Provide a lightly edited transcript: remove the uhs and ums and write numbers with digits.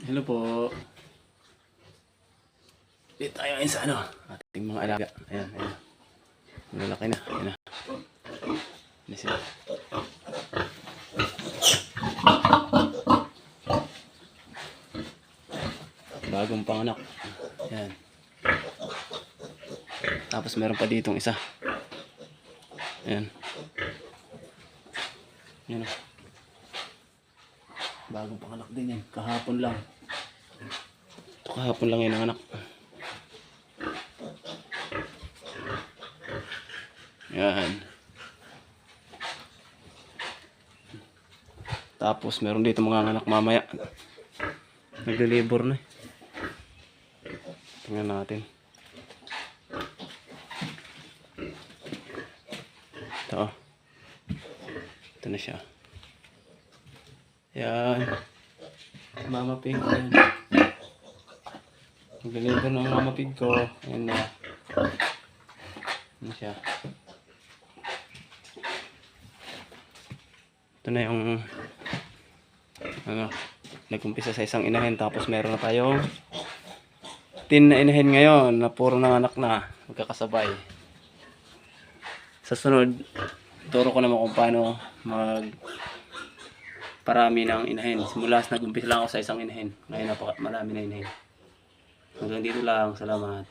Hello po. Dito tayo ngayon sa ating mga alaga. Ayan, ayan. Malalaki na. Ayan na. Ayan sila. Bagong panganak. Ayan. Tapos meron pa ditong isa. Ayan. Ayan o. Bagong panganak din yan. Kahapon lang. Ito kahapon lang yan ang anak. Ayan. Tapos meron dito mga anak mamaya. Nagde-labor na eh. Tingnan natin. Ito. Ito na siya. Ayan. Mama pig. Ayan. Nagde-labor ng mama pig ko. Ayan na. Ayan siya. Ito na yung nag-umpisa sa isang inahin, tapos meron na tayong 10 na inahin ngayon na puro nanganak na magkakasabay. Sa sunod, turo ko naman kung paano parami ng inahin. Simula nag-umpisa lang ako sa isang inahin. Ngayon marami na inahin. Hanggang dito lang. Salamat.